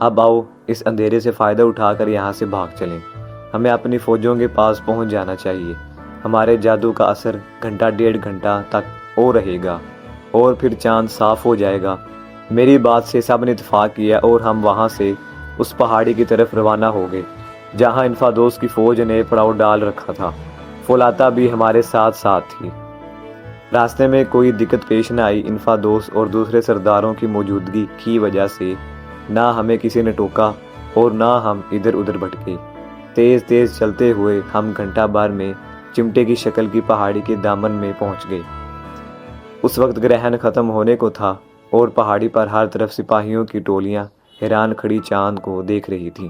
اب آؤ اس اندھیرے سے فائدہ اٹھا کر یہاں سے بھاگ چلیں، ہمیں اپنی فوجوں کے پاس پہنچ جانا چاہیے، ہمارے جادو کا اثر گھنٹہ 1.5 گھنٹہ تک اور رہے گا اور پھر چاند صاف ہو جائے گا۔ میری بات سے سب نے اتفاق کیا اور ہم وہاں سے اس پہاڑی کی طرف روانہ ہو گئے جہاں انفادوس کی فوج نے پڑاؤ ڈال رکھا تھا۔ فولاتا بھی ہمارے ساتھ ساتھ تھی۔ راستے میں کوئی دقت پیش نہ آئی۔ انفادوس اور دوسرے سرداروں کی موجودگی کی وجہ سے نہ ہمیں کسی نے ٹوکا اور نہ ہم ادھر ادھر بھٹکے۔ تیز تیز چلتے ہوئے ہم گھنٹہ بھر میں چمٹے کی شکل کی پہاڑی کے دامن میں پہنچ گئے۔ اس وقت گرہن ختم ہونے کو تھا اور پہاڑی پر ہر طرف سپاہیوں کی ٹولیاں حیران کھڑی چاند کو دیکھ رہی تھیں۔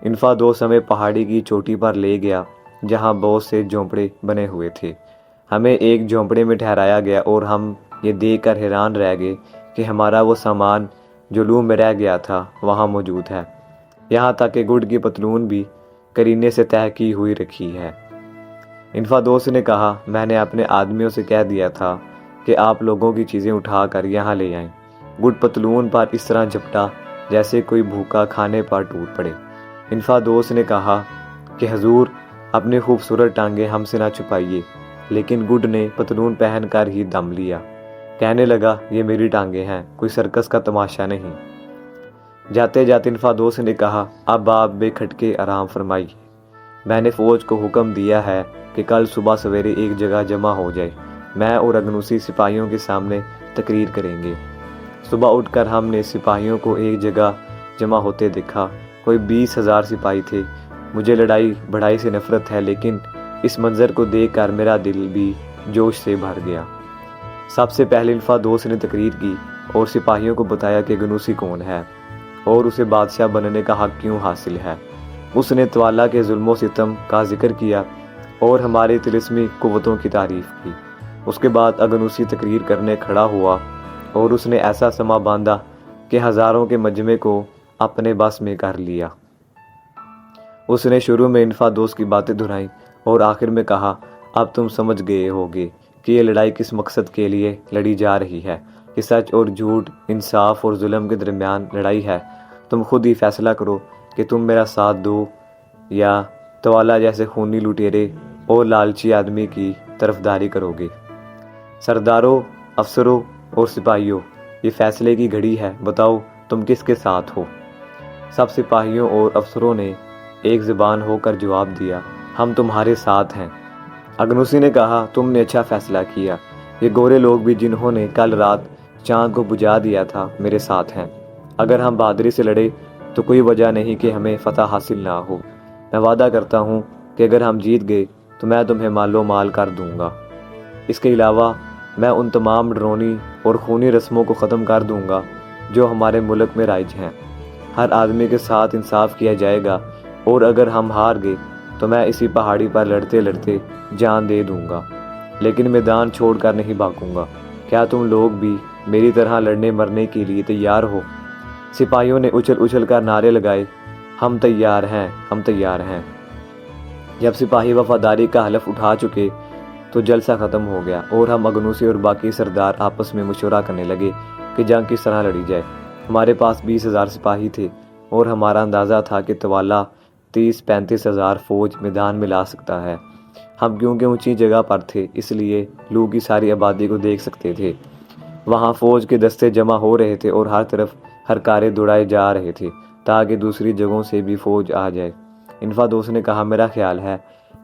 انفادوس ہمیں پہاڑی کی چوٹی پر لے گیا جہاں بہت سے جھونپڑے بنے ہوئے تھے۔ ہمیں ایک جھونپڑے میں ٹھہرایا گیا اور ہم یہ دیکھ کر حیران رہ گئے کہ ہمارا وہ سامان جو لو میں رہ گیا تھا وہاں موجود ہے، یہاں تک کہ گڈ کی پتلون بھی کرینے سے تہہ کی ہوئی رکھی ہے۔ انفادوس نے کہا، میں نے اپنے آدمیوں سے کہہ دیا تھا کہ آپ لوگوں کی چیزیں اٹھا کر یہاں لے آئیں۔ گڈ پتلون پر اس طرح جھپٹا جیسے کوئی بھوکا کھانے پر ٹوٹ پڑے۔ انفادوس نے کہا کہ حضور اپنی خوبصورت ٹانگیں ہم سے نہ چھپائیے، لیکن گڈ نے پتلون پہن کر ہی دم لیا، کہنے لگا یہ میری ٹانگیں ہیں، کوئی سرکس کا تماشا نہیں۔ جاتے جاتے انفادوس نے کہا، اب آپ بے کھٹکے آرام فرمائیے، میں نے فوج کو حکم دیا ہے کہ کل صبح سویرے ایک جگہ جمع ہو جائے، میں اور اگنوسی سپاہیوں کے سامنے تقریر کریں گے۔ صبح اٹھ کر ہم نے سپاہیوں کو ایک جگہ جمع ہوتے دیکھا، کوئی 20,000 سپاہی تھے۔ مجھے لڑائی بڑھائی سے نفرت ہے، لیکن اس منظر کو دیکھ کر میرا دل بھی جوش سے بھر گیا۔ سب سے پہلے انفادوس نے تقریر کی اور سپاہیوں کو بتایا کہ گنوسی کون ہے اور اسے بادشاہ بننے کا حق کیوں حاصل ہے۔ اس نے توالا کے ظلم و ستم کا ذکر کیا اور ہماری طلسمی قوتوں کی تعریف کی۔ اس کے بعد اگنوسی تقریر کرنے کھڑا ہوا اور اس نے ایسا سما باندھا کہ ہزاروں کے مجمع کو اپنے بس میں کر لیا۔ اس نے شروع میں انفادوس کی باتیں دہرائیں اور آخر میں کہا، اب تم سمجھ گئے ہوگے کہ یہ لڑائی کس مقصد کے لیے لڑی جا رہی ہے، کہ سچ اور جھوٹ، انصاف اور ظلم کے درمیان لڑائی ہے۔ تم خود ہی فیصلہ کرو کہ تم میرا ساتھ دو یا توالا جیسے خونی لٹیرے اور لالچی آدمی کی طرفداری کرو گے۔ سرداروں، افسروں اور سپاہیوں، یہ فیصلے کی گھڑی ہے، بتاؤ تم کس کے ساتھ ہو؟ سب سپاہیوں اور افسروں نے ایک زبان ہو کر جواب دیا، ہم تمہارے ساتھ ہیں۔ اگنوسی نے کہا، تم نے اچھا فیصلہ کیا، یہ گورے لوگ بھی جنہوں نے کل رات چاند کو بجھا دیا تھا میرے ساتھ ہیں۔ اگر ہم بہادری سے لڑے تو کوئی وجہ نہیں کہ ہمیں فتح حاصل نہ ہو۔ میں وعدہ کرتا ہوں کہ اگر ہم جیت گئے تو میں تمہیں مال و مال کر دوں گا۔ اس کے علاوہ میں ان تمام ڈرونی اور خونی رسموں کو ختم کر دوں گا جو ہمارے ملک میں رائج ہیں۔ ہر آدمی کے ساتھ انصاف کیا جائے گا اور اگر ہم ہار گئے تو میں اسی پہاڑی پر لڑتے لڑتے جان دے دوں گا، لیکن میدان چھوڑ کر نہیں بھاگوں گا۔ کیا تم لوگ بھی میری طرح لڑنے مرنے کے لیے تیار ہو؟ سپاہیوں نے اچھل اچھل کر نعرے لگائے، ہم تیار ہیں، ہم تیار ہیں۔ جب سپاہی وفاداری کا حلف اٹھا چکے تو جلسہ ختم ہو گیا اور ہم اگنوسی اور باقی سردار آپس میں مشورہ کرنے لگے کہ جنگ کس طرح لڑی جائے۔ ہمارے پاس 20,000 سپاہی تھے اور ہمارا اندازہ تھا کہ توالا 30-35,000 فوج میدان میں لا سکتا ہے۔ ہم کیونکہ اونچی جگہ پر تھے اس لیے لو کی ساری آبادی کو دیکھ سکتے تھے۔ وہاں فوج کے دستے جمع ہو رہے تھے اور ہر طرف ہرکارے دوڑائے جا رہے تھے تاکہ دوسری جگہوں سے بھی فوج آ جائے۔ انفادوس نے کہا، میرا خیال ہے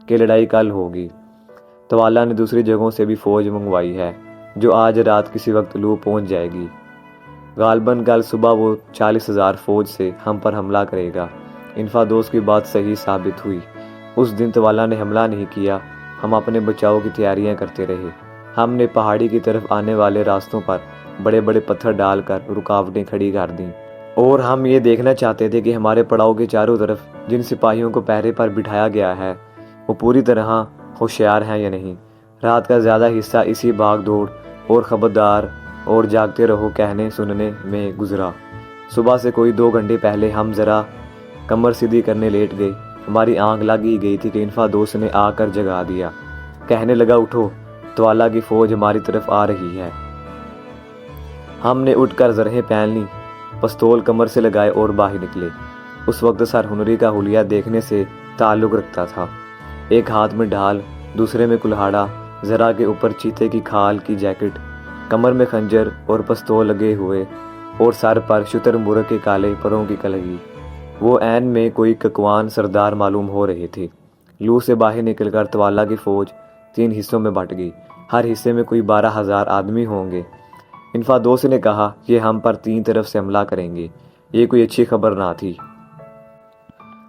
کہ لڑائی کل ہوگی۔ توالا نے دوسری جگہوں سے بھی فوج منگوائی ہے جو آج رات کسی وقت لو پہنچ جائے گی۔ غالباً کل صبح وہ 40,000 فوج سے ہم پر حملہ کرے گا۔ انفادوس کی بات صحیح ثابت ہوئی۔ اس دن توالا نے حملہ نہیں کیا، ہم اپنے بچاؤ کی تیاریاں کرتے رہے۔ ہم نے پہاڑی کی طرف آنے والے راستوں پر بڑے بڑے پتھر ڈال کر رکاوٹیں کھڑی کر دیں اور ہم یہ دیکھنا چاہتے تھے کہ ہمارے پڑاؤ کے چاروں طرف جن سپاہیوں کو پہرے پر بٹھایا گیا ہے وہ پوری طرح ہوشیار ہیں یا نہیں۔ رات کا زیادہ حصہ اسی بھاگ دوڑ اور خبردار اور جاگتے رہو کہنے سننے میں گزرا۔ صبح سے کوئی 2 گھنٹے پہلے ہم ذرا کمر سیدھی کرنے لیٹ گئے۔ ہماری آنکھ لگ ہی گئی تھی کہ انفادوس نے آ کر جگا دیا، کہنے لگا، اٹھو، توالا کی فوج ہماری طرف آ رہی ہے۔ ہم نے اٹھ کر زرہیں پہن لیں پستول کمر سے لگائے اور باہر نکلے۔ اس وقت سر ہنری کا حلیہ دیکھنے سے تعلق رکھتا تھا۔ ایک ہاتھ میں ڈھال، دوسرے میں کلہاڑا، ذرا کے اوپر چیتے کی کھال کی جیکٹ، کمر میں خنجر اور پستول لگے ہوئے، اور سر پر شتر مرغ کے کالے پروں کی کلگی۔ وہ عین میں کوئی ککوان سردار معلوم ہو رہے تھے۔ لو سے باہر نکل کر طوالہ کی فوج 3 حصوں میں بٹ گئی۔ ہر حصے میں کوئی 12,000 آدمی ہوں گے۔ انفادوس نے کہا، یہ ہم پر 3 طرف سے حملہ کریں گے۔ یہ کوئی اچھی خبر نہ تھی۔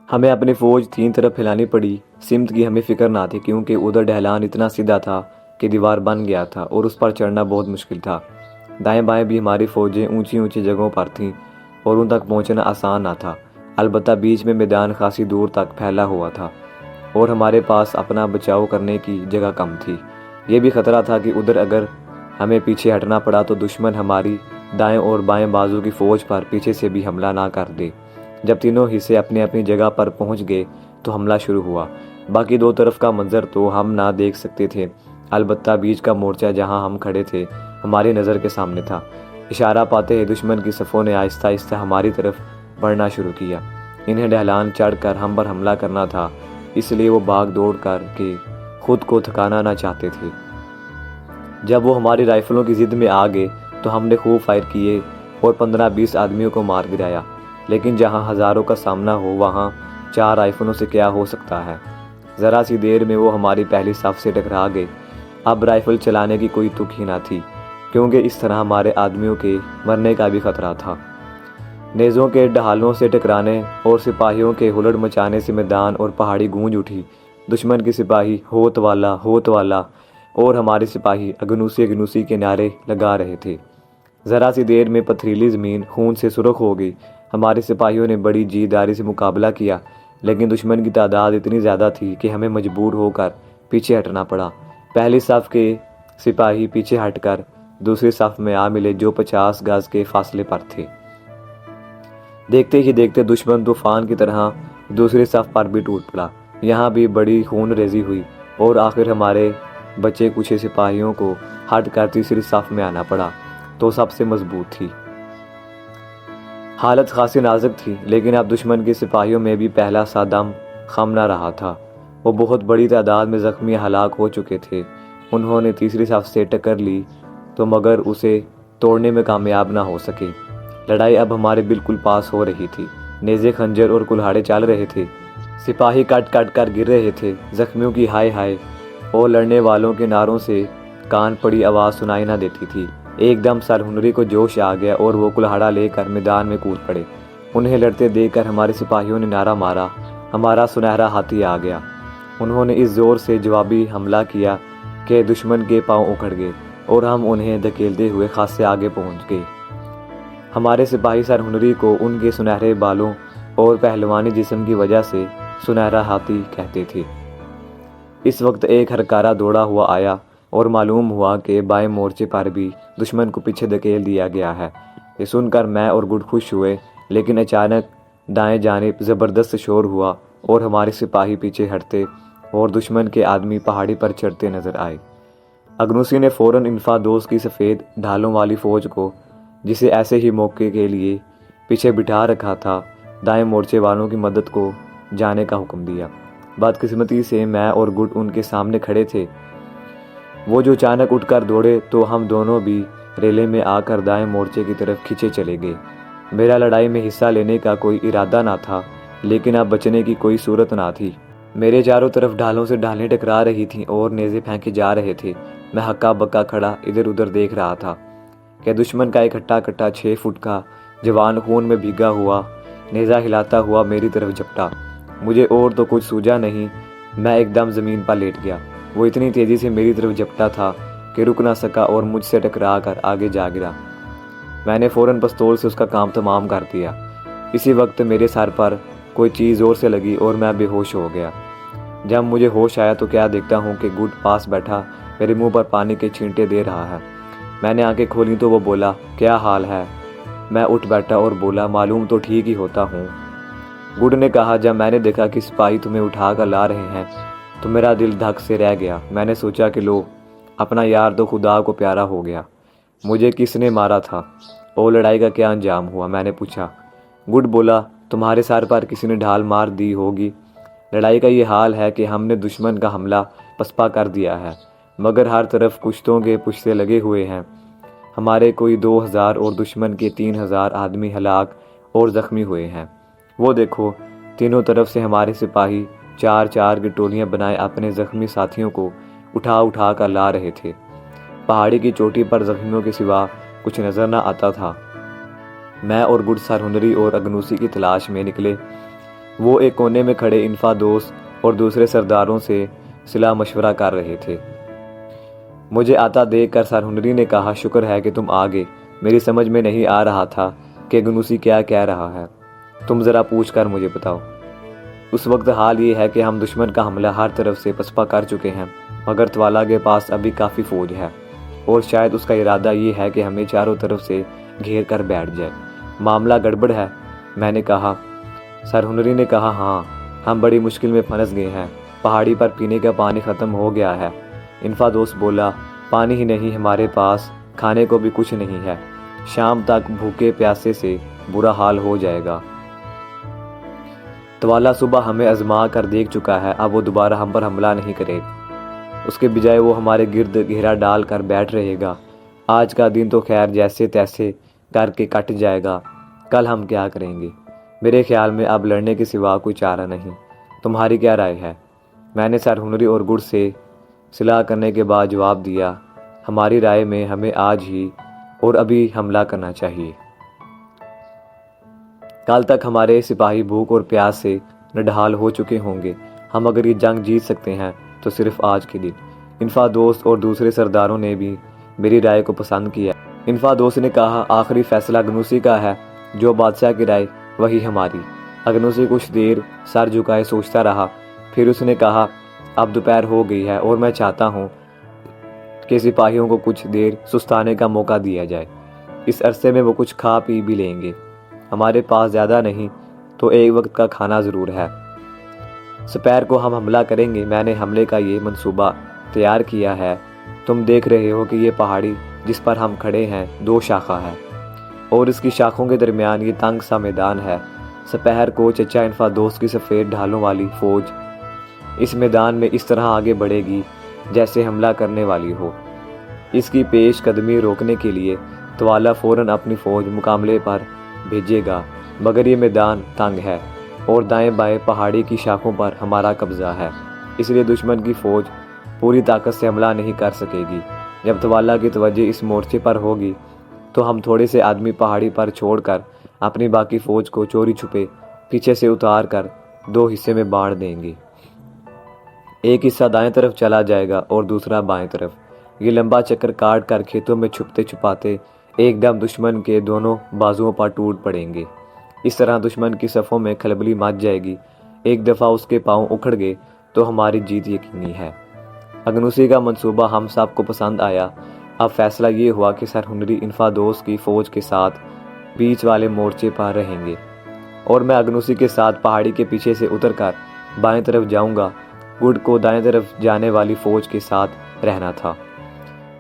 ہمیں اپنی فوج 3 طرف پھیلانی پڑی۔ سمت کی ہمیں فکر نہ تھی، کیونکہ ادھر ڈھلان اتنا سیدھا تھا کہ دیوار بن گیا تھا اور اس پر چڑھنا بہت مشکل تھا۔ دائیں بائیں بھی ہماری فوجیں اونچی اونچی جگہوں پر تھیں اور ان تک پہنچنا آسان نہ تھا۔ البتہ بیچ میں میدان خاصی دور تک پھیلا ہوا تھا اور ہمارے پاس اپنا بچاؤ کرنے کی جگہ کم تھی۔ یہ بھی خطرہ تھا کہ ادھر اگر ہمیں پیچھے ہٹنا پڑا تو دشمن ہماری دائیں اور بائیں بازو کی فوج پر پیچھے سے بھی حملہ نہ کر دے۔ جب تینوں حصے اپنی اپنی جگہ پر پہنچ گئے تو حملہ شروع ہوا۔ باقی 2 طرف کا منظر تو ہم نہ دیکھ سکتے تھے، البتہ بیچ کا مورچہ جہاں ہم کھڑے تھے ہماری نظر کے سامنے تھا۔ اشارہ پاتے ہی دشمن کی صفوں نے آہستہ آہستہ ہماری طرف بڑھنا شروع کیا۔ انہیں ڈھلان چڑھ کر ہم پر حملہ کرنا تھا، اس لیے وہ بھاگ دوڑ کر کے خود کو تھکانا نہ چاہتے تھے۔ جب وہ ہماری رائفلوں کی ضد میں آ گئے تو ہم نے خوب فائر کیے اور 15-20 آدمیوں کو مار گرایا، لیکن جہاں ہزاروں کا سامنا ہو وہاں 4 رائفلوں سے کیا ہو سکتا ہے۔ ذرا سی دیر میں وہ ہماری پہلی صف سے ٹکرا گئے۔ اب رائفل چلانے کی کوئی تک ہی نہ تھی، کیونکہ اس طرح ہمارے آدمیوں کے مرنے کا بھی خطرہ تھا۔ نیزوں کے ڈھالوں سے ٹکرانے اور سپاہیوں کے ہلڑ مچانے سے میدان اور پہاڑی گونج اٹھی۔ دشمن کے سپاہی ہوت والا اور ہمارے سپاہی اگنوسی اگنوسی کے نعرے لگا رہے تھے۔ ذرا سی دیر میں پتھریلی زمین خون سے سرخ ہو گئی۔ ہمارے سپاہیوں نے بڑی جی داری سے مقابلہ کیا، لیکن دشمن کی تعداد اتنی زیادہ تھی کہ ہمیں مجبور ہو کر پیچھے ہٹنا پڑا۔ پہلی صف کے سپاہی پیچھے ہٹ کر دوسری صف میں آ ملے، جو 50 گز کے فاصلے پر تھے۔ دیکھتے ہی دیکھتے دشمن طوفان کی طرح دوسری صف پر بھی ٹوٹ پڑا۔ یہاں بھی بڑی خون ریزی ہوئی اور آخر ہمارے بچے کچھ سپاہیوں کو ہٹ کر تیسری صف میں آنا پڑا، تو سب سے مضبوط تھی۔ حالت خاصی نازک تھی، لیکن اب دشمن کے سپاہیوں میں بھی پہلا سا دم خم نہ رہا تھا۔ وہ بہت بڑی تعداد میں زخمی ہلاک ہو چکے تھے۔ انہوں نے تیسری صف سے ٹکر لی تو مگر اسے توڑنے میں کامیاب نہ ہو سکے۔ لڑائی اب ہمارے بالکل پاس ہو رہی تھی۔ نیزے، خنجر اور کلہاڑے چل رہے تھے۔ سپاہی کٹ کٹ کر گر رہے تھے۔ زخمیوں کی ہائے ہائے اور لڑنے والوں کے نعروں سے کان پڑی آواز سنائی نہ دیتی تھی۔ ایک دم سر ہنری کو جوش آ گیا اور وہ کلہاڑا لے کر میدان میں کود پڑے۔ انہیں لڑتے دیکھ کر ہمارے سپاہیوں نے نعرہ مارا، ہمارا سنہرا ہاتھی آ گیا۔ انہوں نے اس زور سے جوابی حملہ کیا کہ دشمن کے پاؤں اکھڑ گئے اور ہم انہیں دھکیلتے ہوئے خاصے آگے پہنچ گئے۔ ہمارے سپاہی سر ہنری کو ان کے سنہرے بالوں اور پہلوانی جسم کی وجہ سے سنہرا ہاتھی کہتے تھے۔ اس وقت ایک ہرکارا دوڑا ہوا آیا اور معلوم ہوا کہ بائیں مورچے پر بھی دشمن کو پیچھے دھکیل دیا گیا ہے۔ یہ سن کر میں اور گڈ خوش ہوئے، لیکن اچانک دائیں جانب زبردست شور ہوا اور ہمارے سپاہی پیچھے ہٹتے اور دشمن کے آدمی پہاڑی پر چڑھتے نظر آئے۔ اگنوسی نے فوراً انفادوس کی سفید ڈھالوں والی فوج کو، جسے ایسے ہی موقع کے لیے پیچھے بٹھا رکھا تھا، دائیں مورچے والوں کی مدد کو جانے کا حکم دیا۔ بدقسمتی سے میں اور گڈ ان کے سامنے کھڑے تھے۔ وہ جو اچانک اٹھ کر دوڑے تو ہم دونوں بھی ریلے میں آ کر دائیں مورچے کی طرف کھینچے چلے گئے۔ میرا لڑائی میں حصہ لینے کا کوئی ارادہ نہ تھا، لیکن اب بچنے کی کوئی صورت نہ تھی۔ میرے چاروں طرف ڈھالوں سے ڈھالیں ٹکرا رہی تھیں اور نیزے پھینکے جا رہے تھے۔ میں ہکا بکا کھڑا ادھر ادھر دیکھ رہا تھا کہ دشمن کا ایک ہٹا کٹا 6 فٹ کا جوان خون میں بھیگا ہوا نیزہ ہلاتا ہوا میری طرف جھپٹا۔ مجھے اور تو کچھ سوجا نہیں، میں ایک دم زمین پر لیٹ گیا۔ وہ اتنی تیزی سے میری طرف جھپٹا تھا کہ رک نہ سکا اور مجھ سے ٹکرا کر آگے جا گرا۔ میں نے فوراً پستول سے اس کا کام تمام کر دیا۔ اسی وقت میرے سر پر کوئی چیز زور سے لگی اور میں بے ہوش ہو گیا۔ جب مجھے ہوش آیا تو کیا دیکھتا ہوں کہ گڈ پاس بیٹھا میرے منہ پر پانی کے چھینٹے دے رہا ہے۔ میں نے آنکھیں کھولی تو وہ بولا، کیا حال ہے؟ میں اٹھ بیٹھا اور بولا، معلوم تو ٹھیک ہی ہوتا ہوں۔ گڈ نے کہا، جب میں نے دیکھا کہ سپاہی تمہیں اٹھا کر لا رہے ہیں تو میرا دل دھک سے رہ گیا۔ میں نے سوچا کہ لو، اپنا یار تو خدا کو پیارا ہو گیا۔ مجھے کس نے مارا تھا؟ اور لڑائی کا کیا انجام ہوا؟ میں نے پوچھا۔ گڈ بولا، تمہارے سر پر کسی نے ڈھال مار دی ہوگی۔ لڑائی کا یہ حال ہے کہ ہم نے دشمن کا حملہ پسپا کر دیا ہے، مگر ہر طرف کشتوں کے پشتے لگے ہوئے ہیں۔ ہمارے کوئی 2000 اور دشمن کے 3000 آدمی ہلاک اور زخمی ہوئے ہیں۔ وہ دیکھو، تینوں طرف سے ہمارے سپاہی 4 کی ٹولیاں بنائے اپنے زخمی ساتھیوں کو اٹھا اٹھا کر لا رہے تھے۔ پہاڑی کی چوٹی پر زخمیوں کے سوا کچھ نظر نہ آتا تھا۔ میں اور گڈ سرہنری اور اگنوسی کی تلاش میں نکلے۔ وہ ایک کونے میں کھڑے انفادوس اور دوسرے سرداروں سے صلاح مشورہ کر رہے تھے۔ مجھے آتا دیکھ کر سرہنری نے کہا، شکر ہے کہ تم آگے۔ میری سمجھ میں نہیں آ رہا تھا کہ اگنوسی کیا کہہ رہا ہے، تم ذرا پوچھ کر مجھے بتاؤ۔ اس وقت حال یہ ہے کہ ہم دشمن کا حملہ ہر طرف سے پسپا کر چکے ہیں، مگر توالا کے پاس ابھی کافی فوج ہے، اور شاید اس کا ارادہ یہ ہے کہ ہمیں چاروں طرف سے گھیر کر بیٹھ جائے۔ معاملہ گڑبڑ ہے، میں نے کہا۔ سرہنری نے کہا، ہاں، ہم بڑی مشکل میں پھنس گئے ہیں۔ پہاڑی پر پینے کا پانی ختم ہو گیا ہے۔ انفادوس بولا، پانی ہی نہیں، ہمارے پاس کھانے کو بھی کچھ نہیں ہے۔ شام تک بھوکے پیاسے سے برا حال ہو جائے گا۔ توالا صبح ہمیں آزما کر دیکھ چکا ہے، اب وہ دوبارہ ہم پر حملہ نہیں کرے۔ اس کے بجائے وہ ہمارے گرد گھیرا ڈال کر بیٹھ رہے گا۔ آج کا دن تو خیر جیسے تیسے کر کے کٹ جائے گا، کل ہم کیا کریں گے؟ میرے خیال میں اب لڑنے کے سوا کوئی چارہ نہیں۔ تمہاری کیا رائے ہے؟ میں نے سرہنری اور گڈ سے صلاح کرنے کے بعد جواب دیا، ہماری رائے میں ہمیں آج ہی اور ابھی حملہ کرنا چاہیے۔ کل تک ہمارے سپاہی بھوک اور پیاس سے نڈھال ہو چکے ہوں گے۔ ہم اگر یہ جنگ جیت سکتے ہیں تو صرف آج کے دن۔ انفادوس اور دوسرے سرداروں نے بھی میری رائے کو پسند کیا۔ انفادوس نے کہا، آخری فیصلہ اگنوسی کا ہے، جو بادشاہ کی رائے وہی ہماری۔ اگنوسی کچھ دیر سر جھکائے سوچتا رہا، پھر اس نے کہا، اب دوپہر ہو گئی ہے اور میں چاہتا ہوں کہ سپاہیوں کو کچھ دیر سستانے کا موقع دیا جائے۔ اس عرصے میں وہ کچھ کھا پی بھی لیں گے۔ ہمارے پاس زیادہ نہیں تو ایک وقت کا کھانا ضرور ہے۔ سپہر کو ہم حملہ کریں گے۔ میں نے حملے کا یہ منصوبہ تیار کیا ہے۔ تم دیکھ رہے ہو کہ یہ پہاڑی جس پر ہم کھڑے ہیں 2 شاخہ ہے، اور اس کی شاخوں کے درمیان یہ تنگ سا میدان ہے۔ سپہر کو چچا انفادوس کی سفید ڈھالوں والی فوج اس میدان میں اس طرح آگے بڑھے گی جیسے حملہ کرنے والی ہو۔ اس کی پیش قدمی روکنے کے لیے توالا فوراً اپنی فوج مقابلے پر بھیجے گا، مگر یہ میدان تنگ ہے اور دائیں بائیں پہاڑی کی شاخوں پر ہمارا قبضہ ہے، اس لیے دشمن کی فوج پوری طاقت سے حملہ نہیں کر سکے گی۔ جب توالا کی توجہ اس مورچے پر ہوگی تو ہم تھوڑے سے آدمی پہاڑی پر چھوڑ کر اپنی باقی فوج کو چوری چھپے پیچھے سے اتار کر 2 حصے میں بانٹ دیں گے۔ ایک حصہ دائیں طرف چلا جائے گا اور دوسرا بائیں طرف۔ یہ لمبا چکر کاٹ کر کھیتوں میں چھپتے چھپاتے ایک دم دشمن کے دونوں بازوؤں پر ٹوٹ پڑیں گے۔ اس طرح دشمن کی صفوں میں کھلبلی مچ جائے گی۔ ایک دفعہ اس کے پاؤں اکھڑ گئے تو ہماری جیت یقینی ہے۔ اگنوسی کا منصوبہ ہم سب کو پسند آیا۔ اب فیصلہ یہ ہوا کہ سرہنری انفادوس کی فوج کے ساتھ بیچ والے مورچے پر رہیں گے، اور میں اگنوسی کے ساتھ پہاڑی کے پیچھے سے اتر کر بائیں طرف جاؤں گا۔ گڈ کو دائیں طرف جانے والی فوج کے ساتھ رہنا تھا۔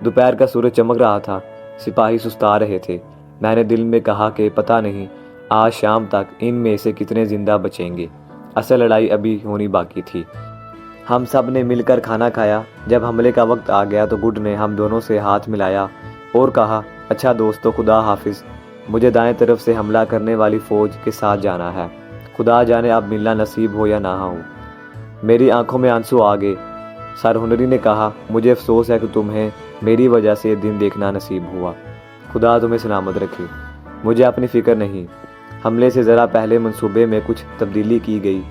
دوپہر کا سورج چمک رہا تھا، سپاہی سستا رہے تھے۔ میں نے دل میں کہا کہ پتہ نہیں آج شام تک ان میں سے کتنے زندہ بچیں گے۔ اصل لڑائی ابھی ہونی باقی تھی۔ ہم سب نے مل کر کھانا کھایا۔ جب حملے کا وقت آ گیا تو گڈ نے ہم دونوں سے ہاتھ ملایا اور کہا، اچھا دوستو، خدا حافظ، مجھے دائیں طرف سے حملہ کرنے والی فوج کے ساتھ جانا ہے۔ خدا جانے اب ملنا نصیب ہو یا نہ ہو۔ میری آنکھوں میں آنسو آ گئے۔ سرہنری نے کہا، مجھے افسوس ہے کہ تمہیں میری وجہ سے دن دیکھنا نصیب ہوا۔ خدا تمہیں سلامت رکھے۔ مجھے اپنی فکر نہیں۔ حملے سے ذرا پہلے منصوبے میں کچھ تبدیلی کی گئی،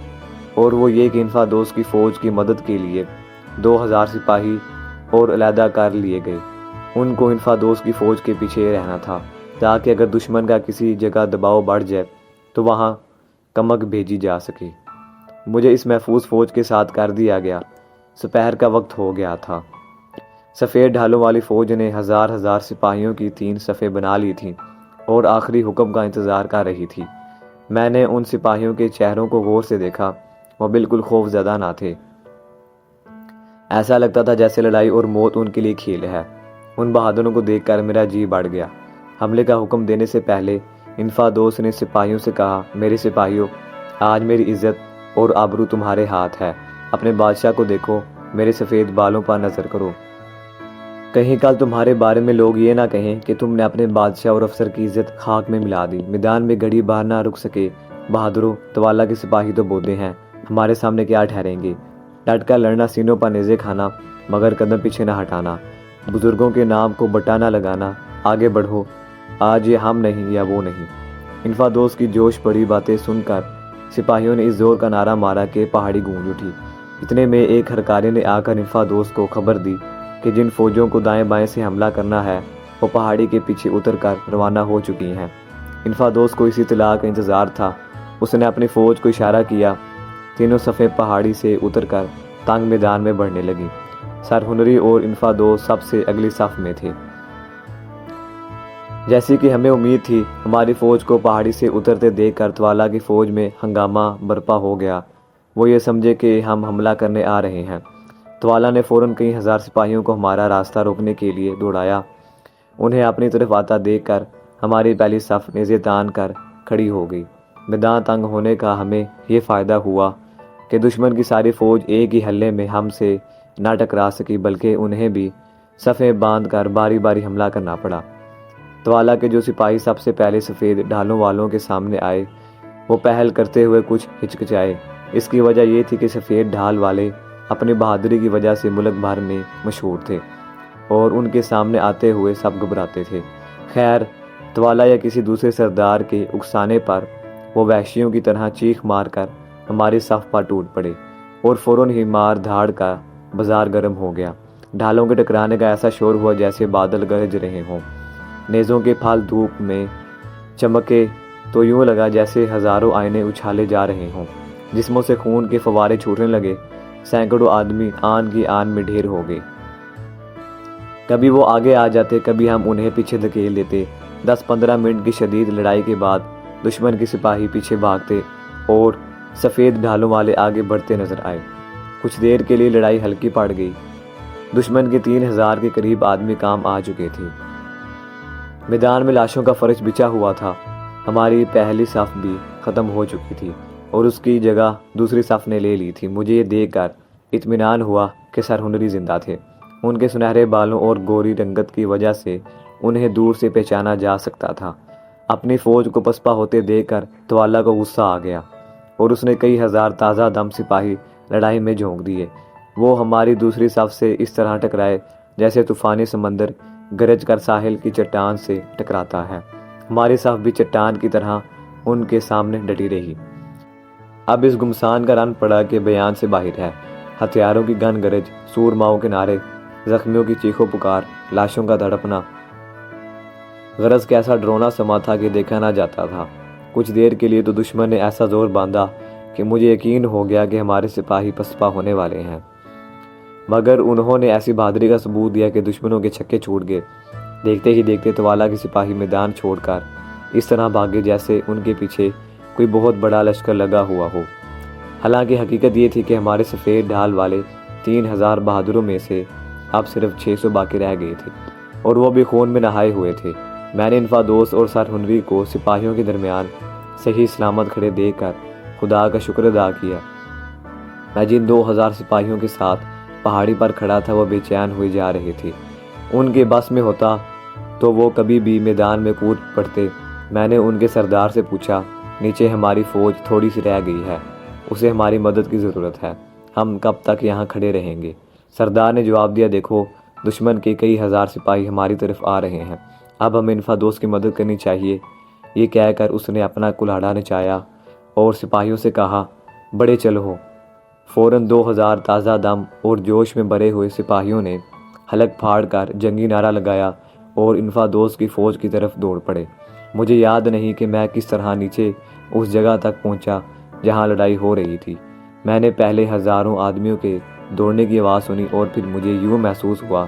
اور وہ یہ کہ انفادوس کی فوج کی مدد کے لیے 2000 سپاہی اور علیحدہ کر لیے گئے۔ ان کو انفادوس کی فوج کے پیچھے رہنا تھا تاکہ اگر دشمن کا کسی جگہ دباؤ بڑھ جائے تو وہاں کمک بھیجی جا سکے۔ مجھے اس محفوظ فوج کے ساتھ کر دیا گیا۔ سپہر کا وقت ہو گیا تھا۔ سفید ڈھالوں والی فوج نے ہزار سپاہیوں کی 3 صفیں بنا لی تھیں اور آخری حکم کا انتظار کر رہی تھی۔ میں نے ان سپاہیوں کے چہروں کو غور سے دیکھا، وہ بالکل خوف زدہ نہ تھے۔ ایسا لگتا تھا جیسے لڑائی اور موت ان کے لیے کھیل ہے۔ ان بہادروں کو دیکھ کر میرا جی بڑھ گیا۔ حملے کا حکم دینے سے پہلے انفادوس نے سپاہیوں سے کہا، میرے سپاہیوں، آج میری عزت اور آبرو تمہارے ہاتھ ہے۔ اپنے بادشاہ کو دیکھو، میرے سفید بالوں پر نظر کرو۔ کہیں کل تمہارے بارے میں لوگ یہ نہ کہیں کہ تم نے اپنے بادشاہ اور افسر کی عزت خاک میں ملا دی۔ میدان میں گھڑی باہر نہ رک سکے۔ بہادروں، توالہ کے سپاہی تو بودے ہیں، ہمارے سامنے کیا ٹھہریں گے؟ ڈٹ کر لڑنا، سینوں پر نیزے کھانا، مگر قدم پیچھے نہ ہٹانا، بزرگوں کے نام کو بٹا نہ لگانا۔ آگے بڑھو، آج یہ ہم نہیں یا وہ نہیں۔ انفادوس کی جوش بڑی باتیں سن کر سپاہیوں نے اس زور کا نعرہ مارا کہ پہاڑی گونج اٹھی۔ اتنے میں ایک ہرکاری نے آ کر انفادوس کو خبر دی کہ جن فوجوں کو دائیں بائیں سے حملہ کرنا ہے وہ پہاڑی کے پیچھے اتر کر روانہ ہو چکی ہیں۔ انفادوس کو اسی اطلاع کا انتظار تھا۔ اس نے اپنی فوج کو اشارہ کیا۔ تینوں صفیں پہاڑی سے اتر کر تنگ میدان میں بڑھنے لگی۔ سر ہنری اور انفادوس سب سے اگلی صف میں تھے۔ جیسی کہ ہمیں امید تھی، ہماری فوج کو پہاڑی سے اترتے دیکھ کر توالہ کی فوج میں ہنگامہ برپا ہو گیا۔ وہ یہ سمجھے کہ ہم حملہ کرنے آ رہے ہیں۔ توالہ نے فوراً کئی ہزار سپاہیوں کو ہمارا راستہ روکنے کے لیے دوڑایا۔ انہیں اپنی طرف آتا دیکھ کر ہماری پہلی صف نیزے تان کر کھڑی ہو گئی۔ میدان تنگ ہونے کا ہمیں یہ فائدہ ہوا کہ دشمن کی ساری فوج ایک ہی حلے میں ہم سے نہ ٹکرا سکی، بلکہ انہیں بھی صفیں باندھ کر باری باری حملہ کرنا پڑا۔ توالہ کے جو سپاہی سب سے پہلے سفید ڈھالوں والوں کے سامنے آئے، وہ پہل کرتے ہوئے کچھ ہچکچائے۔ اس کی وجہ یہ تھی کہ سفید ڈھال والے اپنی بہادری کی وجہ سے ملک بھر میں مشہور تھے اور ان کے سامنے آتے ہوئے سب گھبراتے تھے۔ خیر، توالہ یا کسی دوسرے سردار کے اکسانے پر وہ وحشیوں کی طرح چیخ مار کر ہماری صف پر ٹوٹ پڑے اور فوراً ہی مار دھاڑ کا بازار گرم ہو گیا۔ ڈھالوں کے ٹکرانے کا ایسا شور ہوا جیسے بادل گرج رہے ہوں۔ نیزوں کے پھل دھوپ میں چمکے تو یوں لگا جیسے ہزاروں آئینے اچھالے جا رہے ہوں۔ جسموں سے خون کے فوارے چھوٹنے لگے۔ سینکڑوں آدمی آن کی آن میں ڈھیر ہو گئے۔ کبھی وہ آگے آ جاتے، کبھی ہم انہیں پیچھے دھکیل دیتے۔ 10-15 منٹ کی شدید لڑائی کے بعد دشمن کے سپاہی پیچھے بھاگتے اور سفید ڈھالوں والے آگے بڑھتے نظر آئے۔ کچھ دیر کے لیے لڑائی ہلکی پڑ گئی۔ دشمن کے 3000 کے قریب آدمی کام آ چکے تھے۔ میدان میں لاشوں کا فرش بچھا ہوا تھا۔ ہماری پہلی صف بھی ختم ہو چکی تھی اور اس کی جگہ دوسری صف نے لے لی تھی۔ مجھے یہ دیکھ کر اطمینان ہوا کہ سر ہنری زندہ تھے۔ ان کے سنہرے بالوں اور گوری رنگت کی وجہ سے انہیں دور سے پہچانا جا سکتا تھا۔ اپنی فوج کو پسپا ہوتے دیکھ کر توالہ کو غصہ آ گیا اور اس نے کئی ہزار تازہ دم سپاہی لڑائی میں جھونک دیے۔ وہ ہماری دوسری صف سے اس طرح ٹکرائے جیسے طوفانی سمندر گرج کر ساحل کی چٹان سے ٹکراتا ہے۔ ہماری صف بھی چٹان کی طرح ان کے سامنے ڈٹی رہی۔ اب اس گمسان کا رن پڑا کہ بیان سے باہر ہے۔ ہتھیاروں کی گن گرج، سورماؤں کے نعرے، زخمیوں کی چیخو پکار، لاشوں کا تڑپنا۔ غرض کیسا ڈرونا سما تھا کہ دیکھا نہ جاتا تھا۔ کچھ دیر کے لیے تو دشمن نے ایسا زور باندھا کہ مجھے یقین ہو گیا کہ ہمارے سپاہی پسپا ہونے والے ہیں، مگر انہوں نے ایسی بہادری کا ثبوت دیا کہ دشمنوں کے چھکے چھوٹ گئے۔ دیکھتے ہی دیکھتے توالہ کے سپاہی میدان چھوڑ کر اس طرح بھاگے جیسے ان کے پیچھے کوئی بہت بڑا لشکر لگا ہوا ہو۔ حالانکہ حقیقت یہ تھی کہ ہمارے سفید ڈھال والے 3000 بہادروں میں سے اب صرف 600 باقی رہ گئے تھے اور وہ بھی خون میں نہائے ہوئے تھے۔ میں نے انفادوس اور سر ہنری کو سپاہیوں کے درمیان صحیح سلامت کھڑے دیکھ کر خدا کا شکر ادا کیا۔ میں جن 2000 سپاہیوں کے ساتھ پہاڑی پر کھڑا تھا وہ بے چین ہوئے جا رہے تھے۔ ان کے بس میں ہوتا تو وہ کبھی بھی میدان میں کود پڑتے۔ میں نے ان کے سردار سے پوچھا، نیچے ہماری فوج تھوڑی سی رہ گئی ہے، اسے ہماری مدد کی ضرورت ہے، ہم کب تک یہاں کھڑے رہیں گے؟ سردار نے جواب دیا، دیکھو دشمن کے کئی ہزار سپاہی ہماری طرف آ رہے ہیں، اب ہمیں انفادوس کی مدد کرنی چاہیے۔ یہ کہہ کر اس نے اپنا کلاڑا نچایا اور سپاہیوں سے کہا، بڑے چلو۔ فوراً 2000 تازہ دم اور جوش میں بھرے ہوئے سپاہیوں نے حلق پھاڑ کر جنگی نعرہ لگایا اور انفادوس کی فوج کی طرف دوڑ پڑے۔ مجھے یاد نہیں کہ میں کس طرح نیچے اس جگہ تک پہنچا جہاں لڑائی ہو رہی تھی۔ میں نے پہلے ہزاروں آدمیوں کے دوڑنے کی آواز سنی اور پھر مجھے یوں محسوس ہوا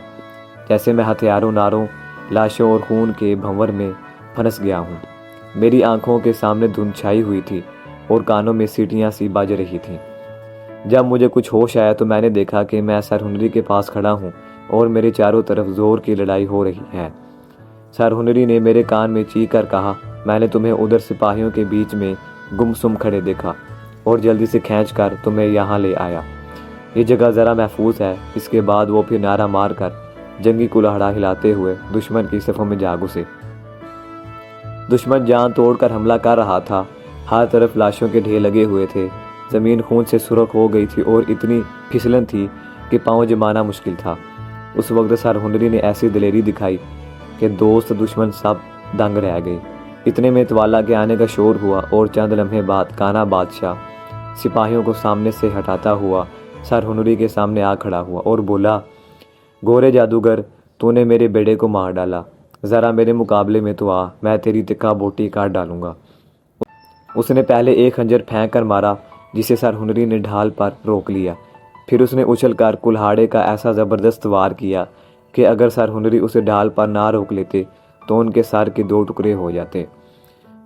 جیسے میں ہتھیاروں، ناروں، لاشوں اور خون کے بھنور میں پھنس گیا ہوں۔ میری آنکھوں کے سامنے دھند چھائی ہوئی تھی اور کانوں میں سیٹیاں سی بج رہی تھیں۔ جب مجھے کچھ ہوش آیا تو میں نے دیکھا کہ میں سر ہنری کے پاس کھڑا ہوں اور میرے چاروں طرف زور کی لڑائی ہو رہی ہے۔ سر ہنری نے میرے کان میں چیخ کر کہا، میں نے تمہیں ادھر سپاہیوں کے بیچ میں گم سم کھڑے دیکھا اور جلدی سے کھینچ کر تمہیں یہاں لے آیا۔ یہ جگہ ذرا محفوظ ہے۔ اس کے بعد وہ پھر نعرہ مار کر جنگی کلہڑا ہلاتے ہوئے دشمن کی صفوں میں جا گھسے۔ دشمن جان توڑ کر حملہ کر رہا تھا۔ ہر طرف لاشوں کے ڈھیر لگے ہوئے تھے۔ زمین خون سے سرخ ہو گئی تھی اور اتنی پھسلن تھی کہ پاؤں جمانا مشکل تھا۔ اس وقت سر ہنری نے ایسی دلیری دکھائی کہ دوست دشمن سب دنگ رہ گئے۔ اتنے میں توالا کے آنے کا شور ہوا اور چند لمحے بعد کانا بادشاہ سپاہیوں کو سامنے سے ہٹاتا ہوا سر ہنری کے سامنے آ کھڑا ہوا اور بولا، گورے جادوگر، تو نے میرے بیڑے کو مار ڈالا، ذرا میرے مقابلے میں تو آ، میں تیری تکا بوٹی کاٹ ڈالوں گا۔ اس نے پہلے ایک خنجر پھینک کر مارا جسے سر ہنری نے ڈھال پر روک لیا۔ پھر اس نے اچھل کر کلہاڑے کا ایسا زبردست وار کیا کہ اگر سر ہنری اسے ڈھال پر نہ روک لیتے تو ان کے سر کے 2 ٹکڑے ہو جاتے۔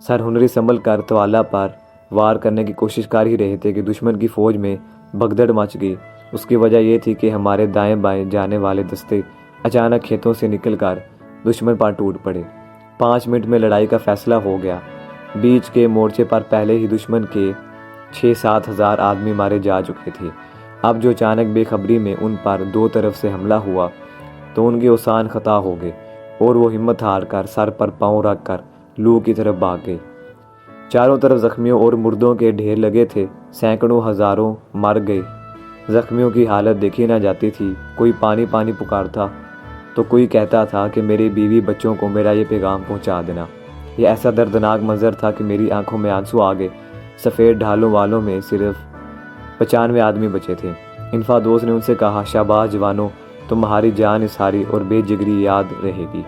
سر ہنری سنبھل کر توالا پر وار کرنے کی کوشش کر ہی رہے تھے کہ دشمن کی فوج میں بھگدڑ مچ گئی۔ اس کی وجہ یہ تھی کہ ہمارے دائیں بائیں جانے والے دستے اچانک کھیتوں سے نکل کر دشمن پر ٹوٹ پڑے۔ 5 منٹ میں لڑائی کا فیصلہ ہو گیا۔ بیچ کے مورچے پر پہلے ہی دشمن کے 6-7 ہزار آدمی مارے جا چکے تھے۔ اب جو اچانک بے خبری میں ان پر 2 طرف سے حملہ ہوا تو ان کے اوسان خطا ہو گئے اور وہ ہمت ہار کر سر پر پاؤں رکھ کر لو کی طرف بھاگ گئے۔ چاروں طرف زخمیوں اور مردوں کے ڈھیر لگے تھے۔ سینکڑوں ہزاروں مر گئے۔ زخمیوں کی حالت دیکھی نہ جاتی تھی۔ کوئی پانی پانی پکارتا تو کوئی کہتا تھا کہ میری بیوی بچوں کو میرا یہ پیغام پہنچا دینا۔ یہ ایسا دردناک منظر تھا کہ میری آنکھوں میں آنسو آ گئے۔ سفید ڈھالوں والوں میں صرف 95 آدمی بچے تھے۔ انفادوس نے ان سے کہا، شاباش جوانوں، تمہاری جان نثاری اور بے جگری یاد رہے گی۔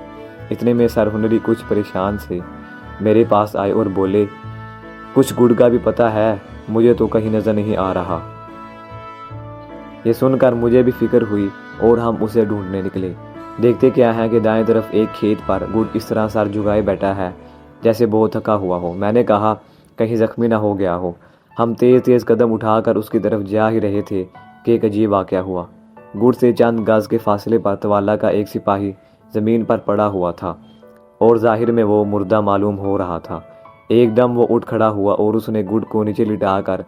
اتنے میں سر ہنری کچھ پریشان سے میرے پاس آئے اور بولے، کچھ گڑ کا بھی پتہ ہے؟ مجھے تو کہیں نظر نہیں آ رہا۔ یہ سن کر مجھے بھی فکر ہوئی اور ہم اسے ڈھونڈنے نکلے۔ دیکھتے کیا ہے کہ دائیں طرف ایک کھیت پر گڑ اس طرح سر جھکائے بیٹھا ہے جیسے بہت تھکا ہوا ہو۔ میں نے کہا، کہیں زخمی نہ ہو گیا ہو۔ ہم تیز تیز قدم اٹھا کر اس کی طرف جا ہی رہے تھے کہ ایک عجیب واقعہ ہوا۔ گڑ سے چند گز کے فاصلے پر توالا کا ایک سپاہی زمین پر پڑا ہوا تھا اور ظاہر میں وہ مردہ معلوم ہو رہا تھا۔ ایک دم وہ اٹھ کھڑا ہوا اور اس نے گڑ کو نیچے لٹا کر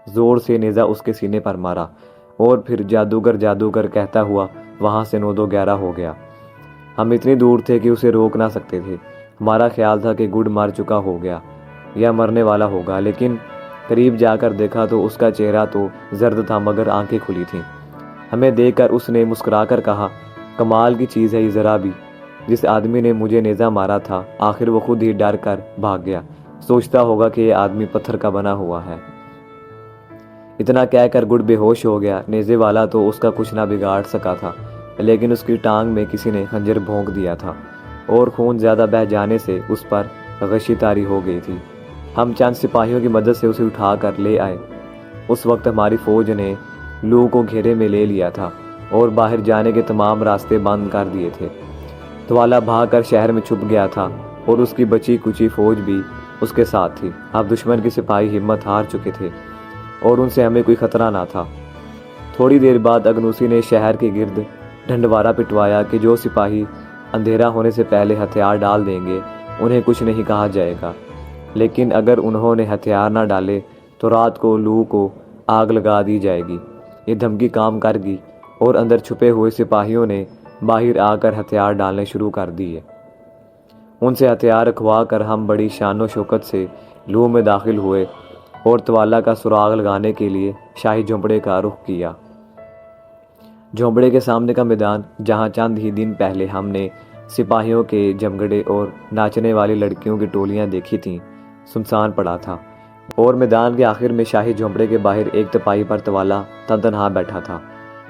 زور سے نیزہ اس کے سینے پر مارا اور پھر جادوگر جادوگر کہتا ہوا وہاں سے 9-2-11 ہو گیا۔ ہم اتنی دور تھے کہ اسے روک نہ سکتے تھے۔ ہمارا خیال تھا کہ گڑ مر چکا ہو گیا یا مرنے والا ہوگا، لیکن قریب جا کر دیکھا تو اس کا چہرہ تو زرد تھا مگر آنکھیں کھلی تھیں۔ ہمیں دیکھ کر اس نے مسکرا کر کہا، کمال کی چیز ہے یہ ذرا بھی۔ جس آدمی نے مجھے نیزہ مارا تھا آخر وہ خود ہی ڈر کر بھاگ گیا۔ سوچتا ہوگا کہ یہ آدمی پتھر کا بنا ہوا ہے۔ اتنا کہہ کر گڑ بے ہوش ہو گیا۔ نیزے والا تو اس کا کچھ نہ بگاڑ سکا تھا، لیکن اس کی ٹانگ میں کسی نے خنجر بھونک دیا تھا اور خون زیادہ بہہ جانے سے اس پر غشی طاری ہو گئی تھی۔ ہم چند سپاہیوں کی مدد سے اسے اٹھا کر لے آئے۔ اس وقت ہماری فوج نے لو کو گھیرے میں لے لیا تھا اور باہر جانے کے تمام راستے بند کر دیے تھے۔ توالا بھاگ کر شہر میں چھپ گیا تھا اور اس کی بچی کچی فوج بھی اس کے ساتھ تھی۔ اب دشمن کے سپاہی ہمت ہار چکے تھے اور ان سے ہمیں کوئی خطرہ نہ تھا۔ تھوڑی دیر بعد اگنوسی نے شہر کے گرد ڈھنڈوارا پٹوایا کہ جو سپاہی اندھیرا ہونے سے پہلے ہتھیار ڈال دیں گے انہیں کچھ نہیں کہا جائے گا، لیکن اگر انہوں نے ہتھیار نہ ڈالے تو رات کو لو کو آگ لگا دی جائے گی۔ یہ دھمکی کام کر گئی اور اندر چھپے ہوئے سپاہیوں نے باہر آ کر ہتھیار ڈالنے شروع کر دیے۔ ان سے ہتھیار رکھوا کر ہم بڑی شان و شوکت سے لو میں داخل ہوئے اور توالا کا سراغ لگانے کے لیے شاہی جھونپڑے کا رخ کیا۔ جھونپڑے کے سامنے کا میدان، جہاں چند ہی دن پہلے ہم نے سپاہیوں کے جمگڑے اور ناچنے والی لڑکیوں کی ٹولیاں دیکھی تھیں، سنسان پڑا تھا، اور میدان کے آخر میں شاہی جھونپڑے کے باہر ایک تپاہی پر توالا تنہا بیٹھا تھا۔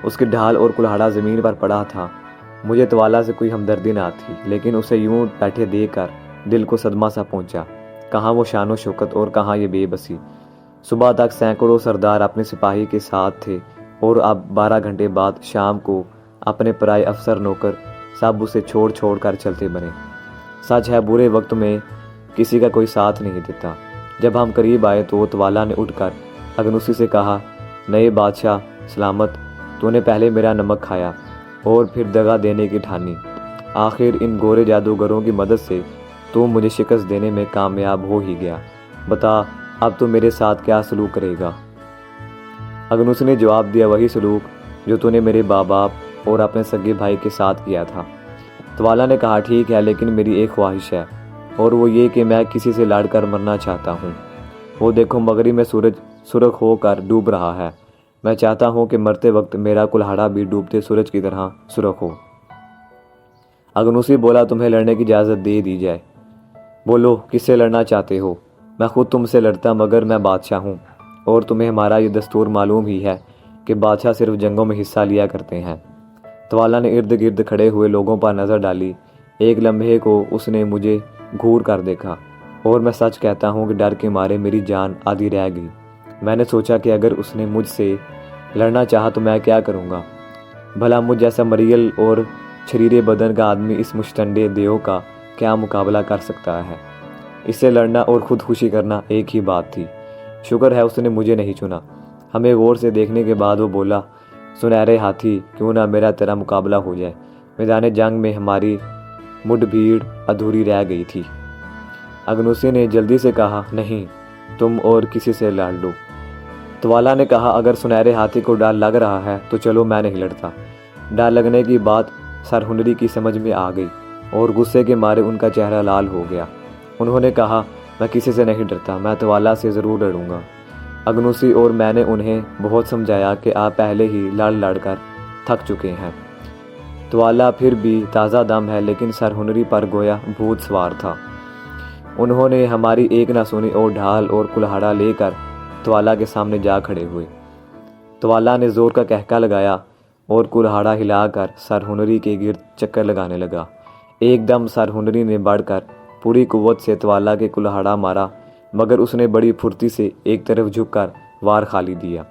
اس کی ڈھال اور کلہاڑا زمین پر پڑا تھا۔ مجھے توالا سے کوئی ہمدردی نہ تھی، لیکن اسے یوں بیٹھے دیکھ کر دل کو صدمہ سا پہنچا۔ کہاں وہ شان و شوکت اور کہاں یہ بے بسی۔ صبح تک سینکڑوں سردار اپنے سپاہی کے ساتھ تھے اور اب 12 گھنٹے بعد شام کو اپنے پرائے افسر نوکر سب اسے چھوڑ چھوڑ کر چلتے بنے۔ سچ ہے برے وقت میں کسی کا کوئی ساتھ نہیں دیتا۔ جب ہم قریب آئے تو توالا نے اٹھ کر اگنوسی سے کہا، نئے بادشاہ سلامت، تو نے پہلے میرا نمک کھایا اور پھر دغا دینے کی ٹھانی۔ آخر ان گورے جادوگروں کی مدد سے تو مجھے شکست دینے میں کامیاب ہو ہی گیا۔ بتا اب تو میرے ساتھ کیا سلوک کرے گا؟ اگنوس نے جواب دیا، وہی سلوک جو تو نے میرے باپ اور اپنے سگے بھائی کے ساتھ کیا تھا۔ توالا نے کہا، ٹھیک ہے، لیکن میری ایک خواہش ہے، اور وہ یہ کہ میں کسی سے لڑ کر مرنا چاہتا ہوں۔ وہ دیکھو، مغرب میں سورج سرخ ہو کر ڈوب رہا ہے۔ میں چاہتا ہوں کہ مرتے وقت میرا کلہاڑا بھی ڈوبتے سورج کی طرح سرخ ہو۔ اگنوسی بولا، تمہیں لڑنے کی اجازت دے دی جائے۔ بولو، کس سے لڑنا چاہتے ہو؟ میں خود تم سے لڑتا، مگر میں بادشاہ ہوں، اور تمہیں ہمارا یہ دستور معلوم ہی ہے کہ بادشاہ صرف جنگوں میں حصہ لیا کرتے ہیں۔ توالا نے ارد گرد کھڑے ہوئے لوگوں پر نظر ڈالی۔ ایک لمحے کو اس نے مجھے گھور کر دیکھا، اور میں سچ کہتا ہوں کہ ڈر کے مارے میری جان آدھی رہ گئی۔ میں نے سوچا کہ اگر اس نے مجھ سے لڑنا چاہا تو میں کیا کروں گا؟ بھلا مجھ جیسا مریل اور شریرے بدن کا آدمی اس مشتنڈے دیو کا کیا مقابلہ کر سکتا ہے؟ اس سے لڑنا اور خودکشی کرنا ایک ہی بات تھی۔ شکر ہے اس نے مجھے نہیں چنا۔ ہمیں غور سے دیکھنے کے بعد وہ بولا، سنہرے ہاتھی، کیوں نہ میرا تیرا مقابلہ ہو جائے؟ میدان جنگ میں ہماری مڈ بھیڑ ادھوری رہ گئی تھی۔ اگنوسی نے جلدی سے کہا، نہیں، تم اور کسی سے لڑ لو۔ توالا نے کہا، اگر سنہرے ہاتھی کو ڈر لگ رہا ہے تو چلو، میں نہیں لڑتا۔ ڈر لگنے کی بات سر ہنری کی سمجھ میں آ گئی، اور غصے کے مارے ان کا چہرہ لال ہو گیا۔ انہوں نے کہا، میں کسی سے نہیں ڈرتا، میں توالا سے ضرور لڑوں گا۔ اگنوسی اور میں نے انہیں بہت سمجھایا کہ آپ پہلے ہی لڑ کر تھک چکے ہیں۔ توالا پھر بھی تازہ دم ہے، لیکن سر ہنری پر گویا بھوت سوار تھا۔ انہوں نے ہماری ایک نہ سنی اور ڈھال اور کلہاڑا لے کر توالا کے سامنے جا کھڑے ہوئے۔ توالا نے زور کا کہکا لگایا اور کلہاڑا ہلا کر سر ہنری کے گرد چکر لگانے لگا۔ ایک دم سر ہنری نے بڑھ کر پوری قوت سے توالا کے کلہاڑا مارا، مگر اس نے بڑی پھرتی سے ایک طرف جھک کر وار خالی دیا۔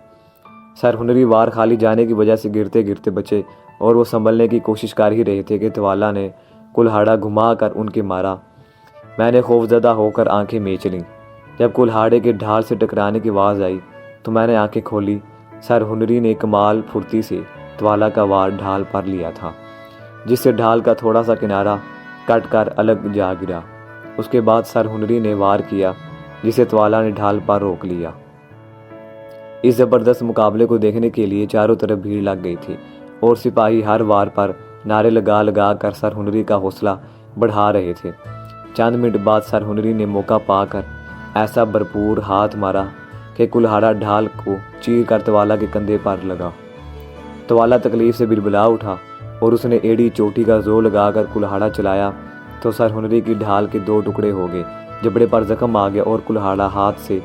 سر ہنری وار خالی جانے کی وجہ سے گرتے گرتے بچے، اور وہ سنبھلنے کی کوشش کر ہی رہے تھے کہ توالا نے کلہاڑا گھما کر ان کے مارا۔ میں نے خوفزدہ ہو کر آنکھیں میچ لیں۔ جب کلہاڑے کے ڈھال سے ٹکرانے کی آواز آئی تو میں نے آنکھیں کھولی۔ سر ہنری نے کمال پھرتی سے توالا کا وار ڈھال پر لیا تھا، جس سے ڈھال کا تھوڑا سا کنارہ کٹ کر الگ جا گرا۔ اس کے بعد سر ہنری نے وار کیا، جسے توالا نے ڈھال پر روک لیا۔ اس زبردست مقابلے کو دیکھنے کے لیے چاروں طرف بھیڑ لگ گئی تھی، اور سپاہی ہر وار پر نعرے لگا لگا کر سر ہنری کا حوصلہ بڑھا رہے تھے۔ چند منٹ بعد سر ہنری نے موقع پا کر ایسا بھرپور ہاتھ مارا کہ کلہاڑا ڈھال کو چیر کر توالا کے کندھے پر لگا۔ توالا تکلیف سے بلبلا اٹھا، اور اس نے ایڑی چوٹی کا زور لگا کر کلہاڑا چلایا تو سر ہنری کی ڈھال کے دو ٹکڑے ہو گئے، جبڑے پر زخم آ گیا اور کلہاڑا ہاتھ سے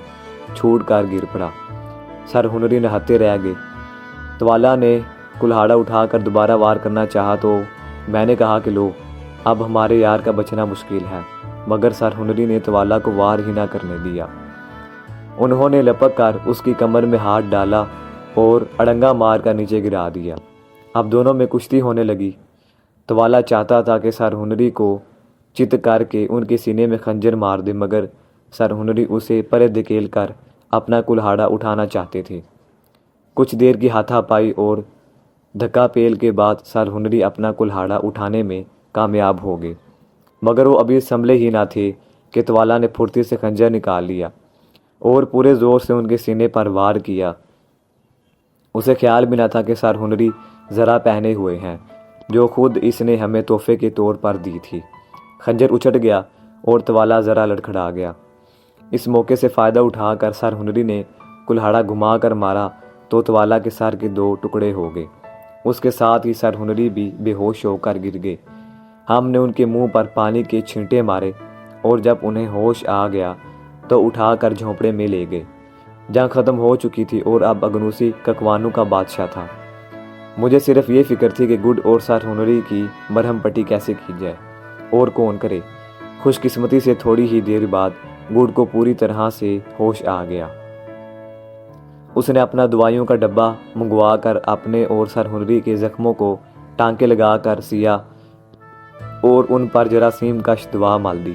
چھوٹ کر گر پڑا۔ سر ہنری نہتے رہ گئے۔ توالا نے کلہاڑا اٹھا کر دوبارہ وار کرنا چاہا تو میں نے کہا کہ لو، اب ہمارے یار کا بچنا مشکل ہے، مگر سر ہنری نے توالا کو وار ہی نہ کرنے دیا۔ انہوں نے لپک کر اس کی کمر میں ہاتھ ڈالا اور اڑنگا مار کر نیچے گرا دیا۔ اب دونوں میں کشتی ہونے لگی۔ توالا چاہتا تھا کہ سر ہنری کو چت کر کے ان کے سینے میں خنجر مار دے، مگر سر ہنری اسے پرے دھکیل کر اپنا کلہاڑا اٹھانا چاہتے تھے۔ کچھ دیر کی ہاتھا پائی اور دھکا پیل کے بعد سر ہنری اپنا کلہاڑا اٹھانے میں کامیاب ہو گئے، مگر وہ ابھی سنبھلے ہی نہ تھے کہ توالا نے پھرتی سے خنجر نکال لیا اور پورے زور سے ان کے سینے پر وار کیا۔ اسے خیال بھی نہ تھا کہ سر ہنری ذرا پہنے ہوئے ہیں، جو خود اس نے ہمیں تحفے کے طور پر دی تھی۔ خنجر اچھٹ گیا اور توالا ذرا لڑکھڑا گیا۔ اس موقع سے فائدہ اٹھا کر سر ہنری نے کلہاڑا گھما کر مارا تو توالا کے سر کے دو ٹکڑے ہو گئے۔ اس کے ساتھ ہی سر ہنری بھی بے ہوش ہو کر گر گئے۔ ہم نے ان کے منہ پر پانی کے چھینٹے مارے، اور جب انہیں ہوش آ گیا تو اٹھا کر جھونپڑے میں لے گئے۔ جنگ ختم ہو چکی تھی اور اب اگنوسی ککوانوں کا بادشاہ تھا۔ مجھے صرف یہ فکر تھی کہ گڈ اور سر ہنری کی مرہم پٹی کیسے کی جائے، اور کون کرے۔ خوش قسمتی سے تھوڑی ہی دیر بعد گڈ کو پوری طرح سے ہوش آ گیا۔ اس نے اپنا دوائیوں کا ڈبہ منگوا کر اپنے اور سر ہنری کے زخموں کو ٹانکے لگا کر سیا اور ان پر جراثیم کش دوا مال دی۔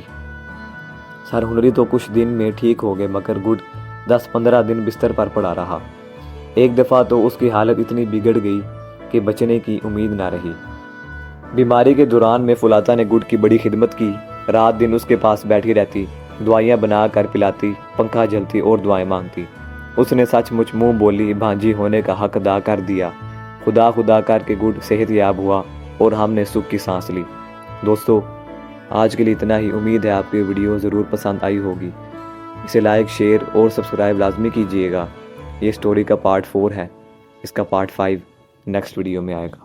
سر ہنری تو کچھ دن میں ٹھیک ہو گئے، مگر گڈ 10-15 دن بستر پر پڑا رہا۔ ایک دفعہ تو اس کی حالت اتنی بگڑ گئی کہ بچنے کی امید نہ رہی۔ بیماری کے دوران میں فلاطہ نے گڈ کی بڑی خدمت کی، رات دن اس کے پاس بیٹھی رہتی، دعائیاں بنا کر پلاتی، پنکھا جلتی اور دعائیں مانگتی۔ اس نے سچ مچ منہ بولی بھانجی ہونے کا حق ادا کر دیا۔ خدا خدا کر کے گڈ صحت یاب ہوا اور ہم نے سکھ کی سانس لی۔ دوستو، آج کے لیے اتنا ہی۔ امید ہے آپ کو یہ ویڈیو ضرور پسند آئی ہوگی۔ اسے لائک، شیئر اور سبسکرائب لازمی کیجیے گا۔ یہ سٹوری کا پارٹ 4 ہے، اس کا پارٹ 5 نیکسٹ ویڈیو میں آئے گا۔